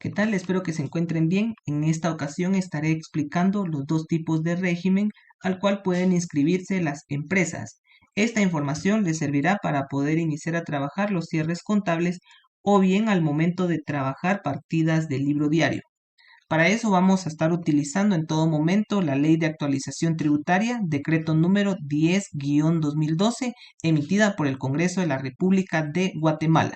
¿Qué tal? Espero que se encuentren bien. En esta ocasión estaré explicando los dos tipos de régimen al cual pueden inscribirse las empresas. Esta información les servirá para poder iniciar a trabajar los cierres contables o bien al momento de trabajar partidas del libro diario. Para eso vamos a estar utilizando en todo momento la Ley de Actualización Tributaria, decreto número 10-2012, emitida por el Congreso de la República de Guatemala.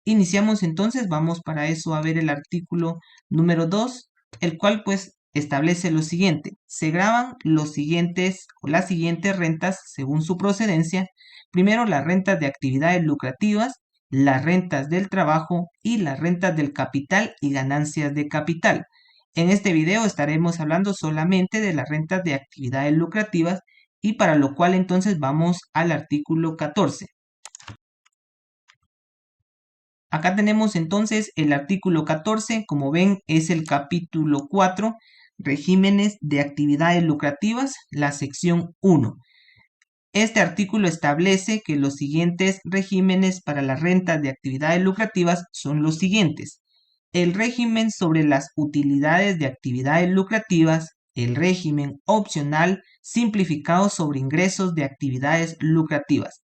Iniciamos entonces, vamos para eso a ver el artículo número 2, el cual pues establece lo siguiente: se graban los siguientes o las siguientes rentas según su procedencia. Primero, las rentas de actividades lucrativas, las rentas del trabajo y las rentas del capital y ganancias de capital. En este video estaremos hablando solamente de las rentas de actividades lucrativas y para lo cual entonces vamos al artículo 14. Acá tenemos entonces el artículo 14, como ven es el capítulo 4, regímenes de actividades lucrativas, la sección 1. Este artículo establece que los siguientes regímenes para las rentas de actividades lucrativas son los siguientes: el régimen sobre las utilidades de actividades lucrativas, el régimen opcional simplificado sobre ingresos de actividades lucrativas.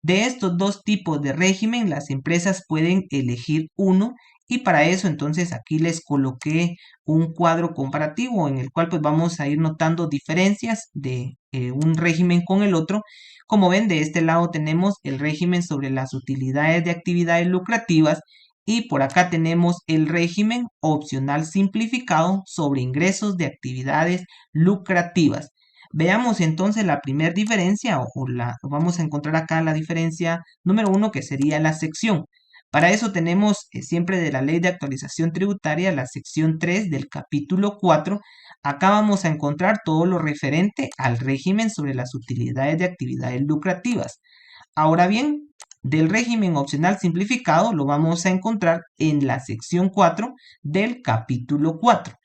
De estos dos tipos de régimen, las empresas pueden elegir uno y para eso entonces aquí les coloqué un cuadro comparativo en el cual pues vamos a ir notando diferencias de un régimen con el otro. Como ven, de este lado tenemos el régimen sobre las utilidades de actividades lucrativas y por acá tenemos el régimen opcional simplificado sobre ingresos de actividades lucrativas. Veamos entonces la primera diferencia vamos a encontrar acá la diferencia número 1, que sería la sección. Para eso tenemos siempre de la Ley de Actualización Tributaria la sección 3 del capítulo 4. Acá vamos a encontrar todo lo referente al régimen sobre las utilidades de actividades lucrativas. Ahora bien, del régimen opcional simplificado lo vamos a encontrar en la sección 4 del capítulo 4.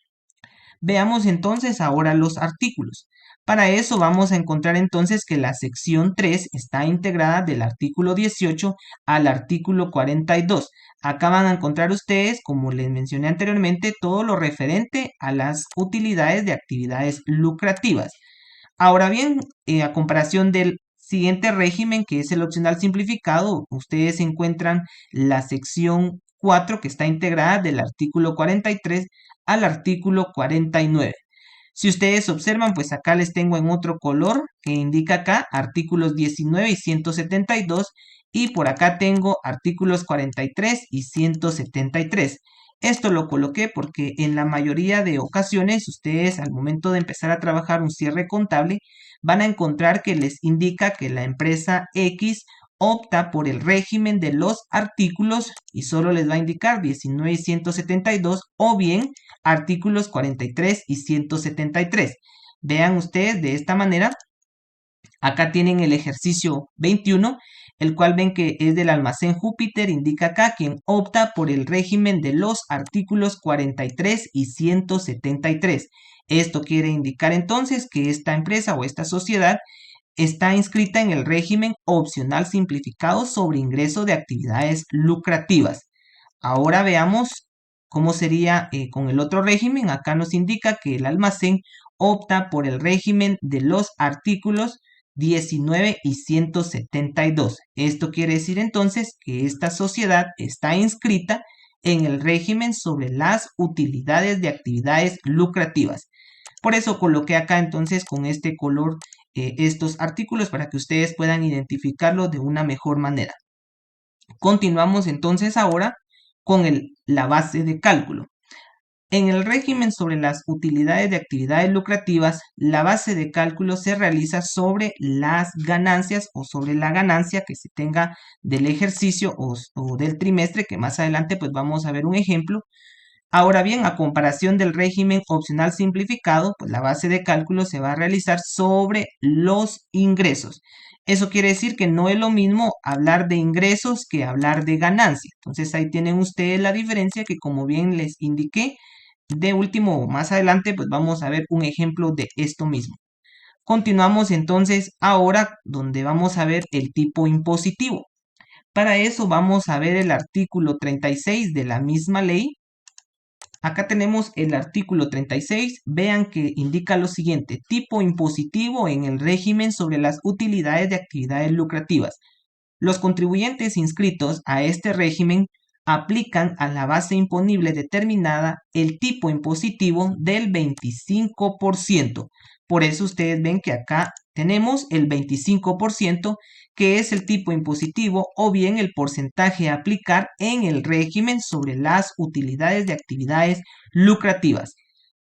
Veamos entonces ahora los artículos. Para eso vamos a encontrar entonces que la sección 3 está integrada del artículo 18 al artículo 42. Acá van a encontrar ustedes, como les mencioné anteriormente, todo lo referente a las utilidades de actividades lucrativas. Ahora bien, a comparación del siguiente régimen, que es el opcional simplificado, ustedes encuentran la sección 4 que está integrada del artículo 43 al artículo 49. Si ustedes observan, pues acá les tengo en otro color que indica acá artículos 19 y 172 y por acá tengo artículos 43 y 173. Esto lo coloqué porque en la mayoría de ocasiones ustedes al momento de empezar a trabajar un cierre contable van a encontrar que les indica que la empresa X opta por el régimen de los artículos y solo les va a indicar 19 y 172 o bien artículos 43 y 173. Vean ustedes de esta manera. Acá tienen el ejercicio 21, el cual ven que es del almacén Júpiter, indica acá quien opta por el régimen de los artículos 43 y 173. Esto quiere indicar entonces que esta empresa o esta sociedad está inscrita en el régimen opcional simplificado sobre ingreso de actividades lucrativas. Ahora veamos cómo sería con el otro régimen. Acá nos indica que el almacén opta por el régimen de los artículos 19 y 172. Esto quiere decir entonces que esta sociedad está inscrita en el régimen sobre las utilidades de actividades lucrativas. Por eso coloqué acá entonces con este color estos artículos para que ustedes puedan identificarlo de una mejor manera. Continuamos entonces ahora con la base de cálculo. En el régimen sobre las utilidades de actividades lucrativas, la base de cálculo se realiza sobre las ganancias o sobre la ganancia que se tenga del ejercicio o del trimestre, que más adelante pues vamos a ver un ejemplo. Ahora bien, a comparación del régimen opcional simplificado, pues la base de cálculo se va a realizar sobre los ingresos. Eso quiere decir que no es lo mismo hablar de ingresos que hablar de ganancia. Entonces ahí tienen ustedes la diferencia que, como bien les indiqué, de último, más adelante, pues vamos a ver un ejemplo de esto mismo. Continuamos entonces ahora donde vamos a ver el tipo impositivo. Para eso vamos a ver el artículo 36 de la misma ley, Acá tenemos el artículo 36, vean que indica lo siguiente: tipo impositivo en el régimen sobre las utilidades de actividades lucrativas. Los contribuyentes inscritos a este régimen aplican a la base imponible determinada el tipo impositivo del 25%. Por eso ustedes ven que acá tenemos el 25%, que es el tipo impositivo o bien el porcentaje a aplicar en el régimen sobre las utilidades de actividades lucrativas.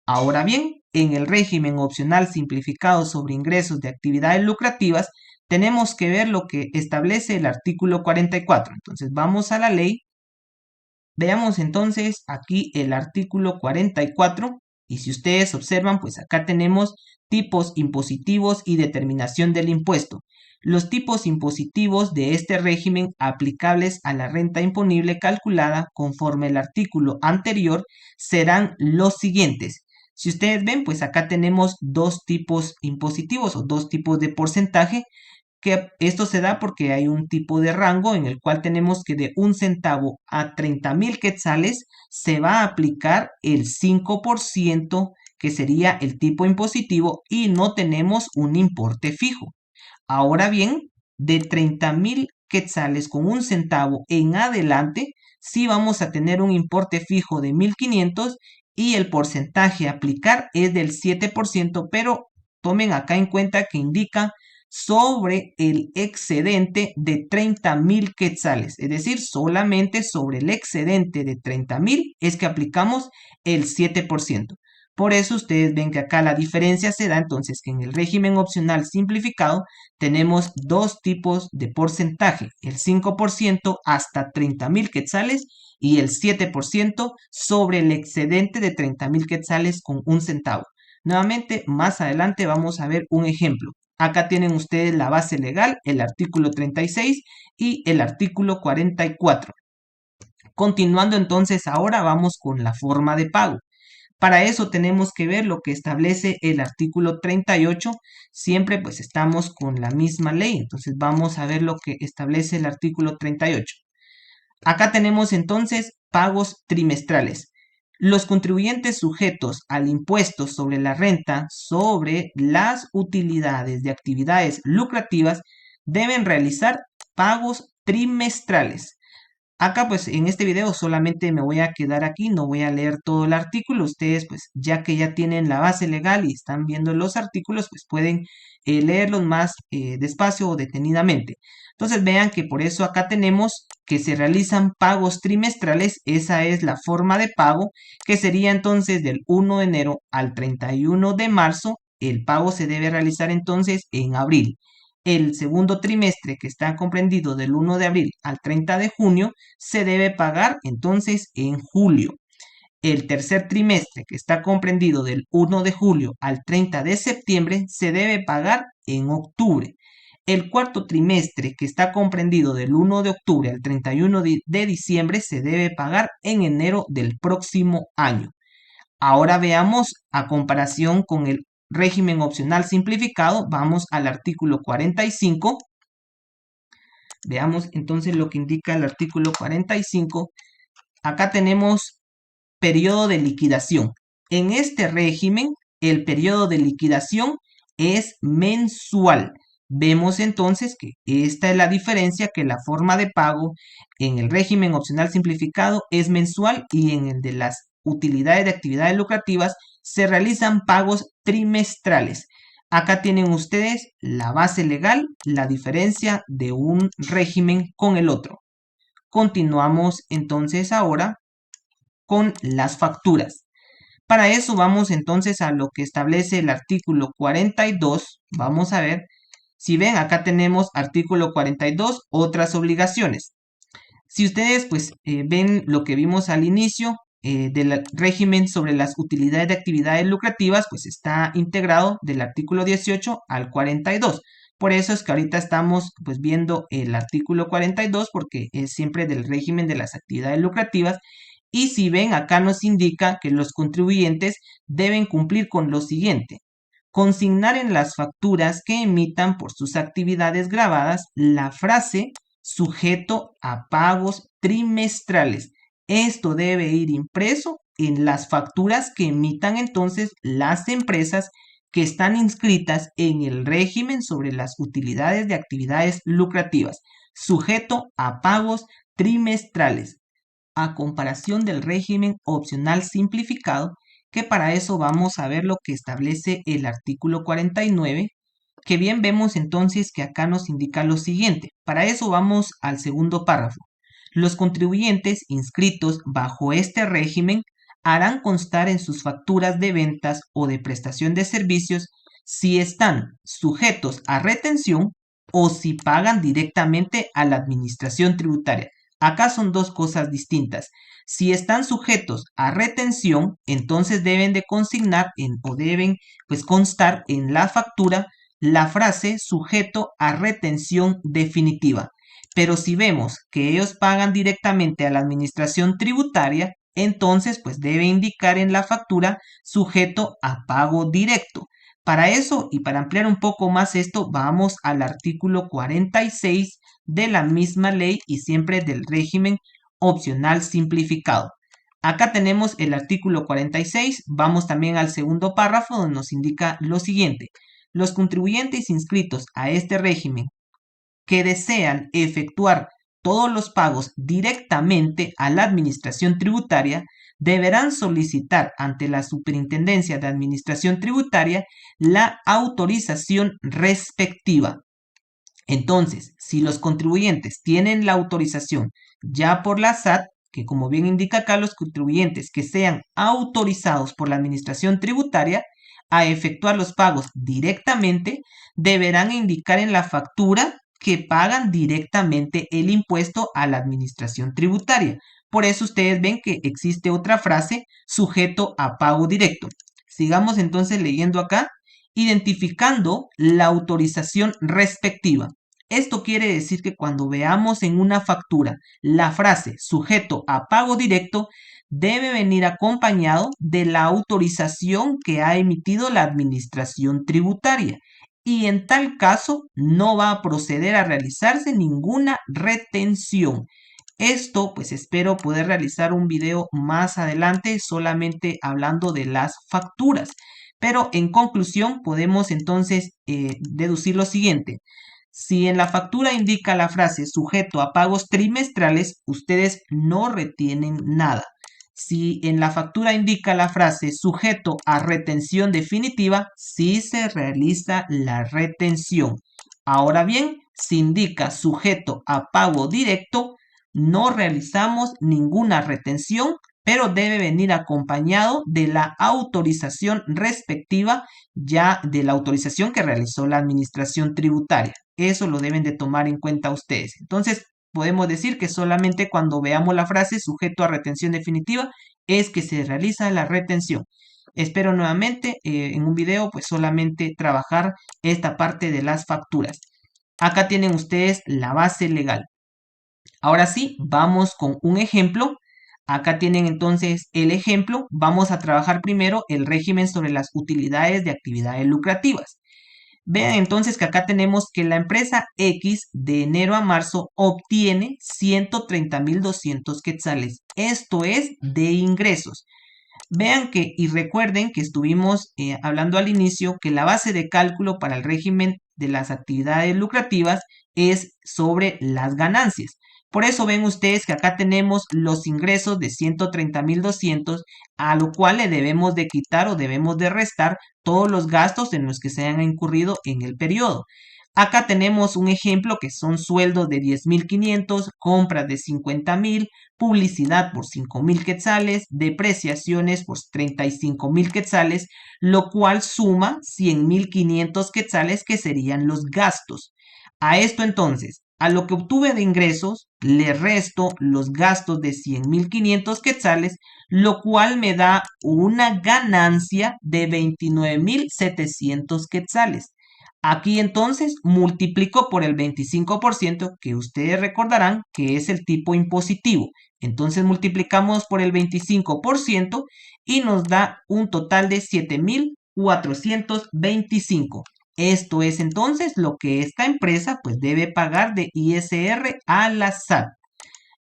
Ahora bien, en el régimen opcional simplificado sobre ingresos de actividades lucrativas, tenemos que ver lo que establece el artículo 44. Entonces vamos a la ley. Veamos entonces aquí el artículo 44 y si ustedes observan, pues acá tenemos tipos impositivos y determinación del impuesto. Los tipos impositivos de este régimen aplicables a la renta imponible calculada conforme el artículo anterior serán los siguientes. Si ustedes ven, pues acá tenemos dos tipos impositivos o dos tipos de porcentaje, que esto se da porque hay un tipo de rango en el cual tenemos que de 1 centavo a 30,000 quetzales se va a aplicar el 5%, que sería el tipo impositivo, y no tenemos un importe fijo. Ahora bien, de 30,000 quetzales con 1 centavo en adelante, sí vamos a tener un importe fijo de 1,500 y el porcentaje a aplicar es del 7%, pero tomen acá en cuenta que indica sobre el excedente de 30,000 quetzales, es decir, solamente sobre el excedente de 30,000 es que aplicamos el 7%. Por eso ustedes ven que acá la diferencia se da entonces que en el régimen opcional simplificado tenemos dos tipos de porcentaje, el 5% hasta 30,000 quetzales y el 7% sobre el excedente de 30,000 quetzales con 1 centavo. Nuevamente, más adelante vamos a ver un ejemplo. Acá tienen ustedes la base legal, el artículo 36 y el artículo 44. Continuando entonces, ahora vamos con la forma de pago. Para eso tenemos que ver lo que establece el artículo 38. Siempre pues estamos con la misma ley. Entonces vamos a ver lo que establece el artículo 38. Acá tenemos entonces pagos trimestrales. Los contribuyentes sujetos al impuesto sobre la renta sobre las utilidades de actividades lucrativas deben realizar pagos trimestrales. Acá pues en este video solamente me voy a quedar aquí, no voy a leer todo el artículo. Ustedes pues ya que ya tienen la base legal y están viendo los artículos, pues pueden leerlos más despacio o detenidamente. Entonces vean que por eso acá tenemos que se realizan pagos trimestrales. Esa es la forma de pago, que sería entonces del 1 de enero al 31 de marzo. El pago se debe realizar entonces en abril. El segundo trimestre, que está comprendido del 1 de abril al 30 de junio, se debe pagar entonces en julio. El tercer trimestre, que está comprendido del 1 de julio al 30 de septiembre, se debe pagar en octubre. El cuarto trimestre, que está comprendido del 1 de octubre al 31 de diciembre, se debe pagar en enero del próximo año. Ahora veamos a comparación con el régimen opcional simplificado. Vamos al artículo 45. Veamos entonces lo que indica el artículo 45. Acá tenemos periodo de liquidación. En este régimen, el periodo de liquidación es mensual. Vemos entonces que esta es la diferencia, que la forma de pago en el régimen opcional simplificado es mensual y en el de las utilidades de actividades lucrativas se realizan pagos trimestrales. Acá tienen ustedes la base legal, la diferencia de un régimen con el otro. Continuamos entonces ahora con las facturas. Para eso vamos entonces a lo que establece el artículo 42. Vamos a ver, si ven, acá tenemos artículo 42, otras obligaciones. Si ustedes pues ven lo que vimos al inicio del régimen sobre las utilidades de actividades lucrativas, pues está integrado del artículo 18 al 42. Por eso es que ahorita estamos pues viendo el artículo 42 porque es siempre del régimen de las actividades lucrativas. Y si ven, acá nos indica que los contribuyentes deben cumplir con lo siguiente: consignar en las facturas que emitan por sus actividades grabadas la frase sujeto a pagos trimestrales. Esto debe ir impreso en las facturas que emitan entonces las empresas que están inscritas en el régimen sobre las utilidades de actividades lucrativas, sujeto a pagos trimestrales, a comparación del régimen opcional simplificado, que para eso vamos a ver lo que establece el artículo 49, que bien vemos entonces que acá nos indica lo siguiente. Para eso vamos al segundo párrafo. Los contribuyentes inscritos bajo este régimen harán constar en sus facturas de ventas o de prestación de servicios si están sujetos a retención o si pagan directamente a la administración tributaria. Acá son dos cosas distintas. Si están sujetos a retención, entonces deben de consignar o deben pues constar en la factura la frase sujeto a retención definitiva. Pero si vemos que ellos pagan directamente a la administración tributaria, entonces pues debe indicar en la factura sujeto a pago directo. Para eso y para ampliar un poco más esto, vamos al artículo 46 de la misma ley y siempre del régimen opcional simplificado. Acá tenemos el artículo 46, vamos también al segundo párrafo donde nos indica lo siguiente. Los contribuyentes inscritos a este régimen que desean efectuar todos los pagos directamente a la administración tributaria deberán solicitar ante la Superintendencia de Administración Tributaria la autorización respectiva. Entonces, si los contribuyentes tienen la autorización ya por la SAT, que como bien indica acá, los contribuyentes que sean autorizados por la Administración Tributaria a efectuar los pagos directamente, deberán indicar en la factura que pagan directamente el impuesto a la Administración Tributaria. Por eso ustedes ven que existe otra frase, sujeto a pago directo. Sigamos entonces leyendo acá, identificando la autorización respectiva. Esto quiere decir que cuando veamos en una factura la frase sujeto a pago directo, debe venir acompañado de la autorización que ha emitido la administración tributaria. Y en tal caso no va a proceder a realizarse ninguna retención. Esto pues espero poder realizar un video más adelante solamente hablando de las facturas. Pero en conclusión podemos entonces deducir lo siguiente. Si en la factura indica la frase sujeto a pagos trimestrales, ustedes no retienen nada. Si en la factura indica la frase sujeto a retención definitiva, sí se realiza la retención. Ahora bien, si indica sujeto a pago directo, no realizamos ninguna retención, pero debe venir acompañado de la autorización respectiva, ya de la autorización que realizó la administración tributaria. Eso lo deben de tomar en cuenta ustedes. Entonces, podemos decir que solamente cuando veamos la frase sujeto a retención definitiva es que se realiza la retención. Espero nuevamente en un video pues solamente trabajar esta parte de las facturas. Acá tienen ustedes la base legal. Ahora sí, vamos con un ejemplo. Acá tienen entonces el ejemplo. Vamos a trabajar primero el régimen sobre las utilidades de actividades lucrativas. Vean entonces que acá tenemos que la empresa X de enero a marzo obtiene 130.200 quetzales. Esto es de ingresos. Vean que y recuerden que estuvimos hablando al inicio que la base de cálculo para el régimen de las actividades lucrativas es sobre las ganancias. Por eso ven ustedes que acá tenemos los ingresos de 130.200, a lo cual le debemos de quitar o debemos de restar todos los gastos en los que se han incurrido en el periodo. Acá tenemos un ejemplo que son sueldos de 10.500, compras de 50.000, publicidad por 5.000 quetzales, depreciaciones por 35.000 quetzales, lo cual suma 100.500 quetzales que serían los gastos. A esto entonces, a lo que obtuve de ingresos, le resto los gastos de 100.500 quetzales, lo cual me da una ganancia de 29.700 quetzales. Aquí entonces multiplico por el 25%, que ustedes recordarán que es el tipo impositivo. Entonces multiplicamos por el 25% y nos da un total de 7.425. Esto es entonces lo que esta empresa pues debe pagar de ISR a la SAT.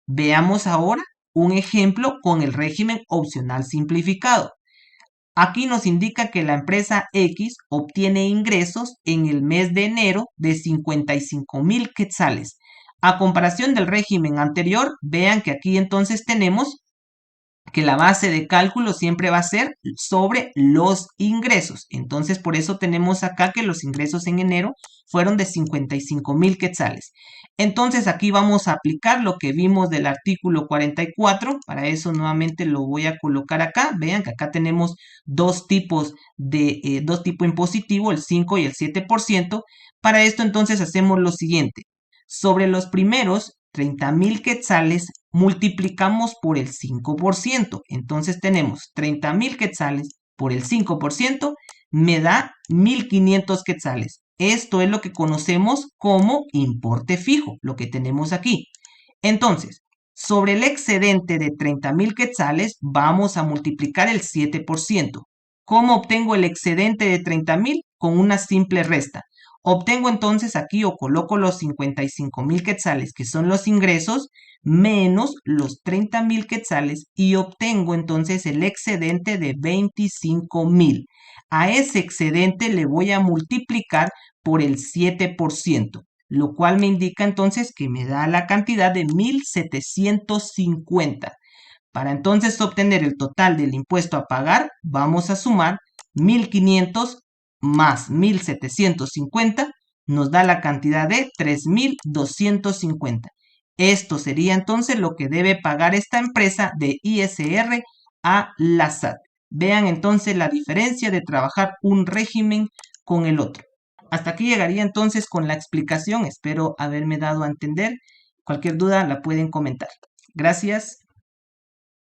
Veamos ahora un ejemplo con el régimen opcional simplificado. Aquí nos indica que la empresa X obtiene ingresos en el mes de enero de 55,000 quetzales. A comparación del régimen anterior, vean que aquí entonces tenemos que la base de cálculo siempre va a ser sobre los ingresos. Entonces, por eso tenemos acá que los ingresos en enero fueron de 55,000 quetzales. Entonces, aquí vamos a aplicar lo que vimos del artículo 44. Para eso, nuevamente lo voy a colocar acá. Vean que acá tenemos dos tipos impositivo, el 5 y el 7%. Para esto, entonces, hacemos lo siguiente. Sobre los primeros 30,000 quetzales, multiplicamos por el 5%. Entonces tenemos 30,000 quetzales por el 5%, me da 1,500 quetzales. Esto es lo que conocemos como importe fijo, lo que tenemos aquí. Entonces, sobre el excedente de 30,000 quetzales, vamos a multiplicar el 7%. ¿Cómo obtengo el excedente de 30,000? Con una simple resta. Obtengo entonces aquí o coloco los 55,000 quetzales, que son los ingresos, menos los 30,000 quetzales y obtengo entonces el excedente de 25,000. A ese excedente le voy a multiplicar por el 7%, lo cual me indica entonces que me da la cantidad de 1,750. Para entonces obtener el total del impuesto a pagar, vamos a sumar 1,500 más 1,750, nos da la cantidad de 3,250. Esto sería entonces lo que debe pagar esta empresa de ISR a la SAT. Vean entonces la diferencia de trabajar un régimen con el otro. Hasta aquí llegaría entonces con la explicación. Espero haberme dado a entender. Cualquier duda la pueden comentar. Gracias.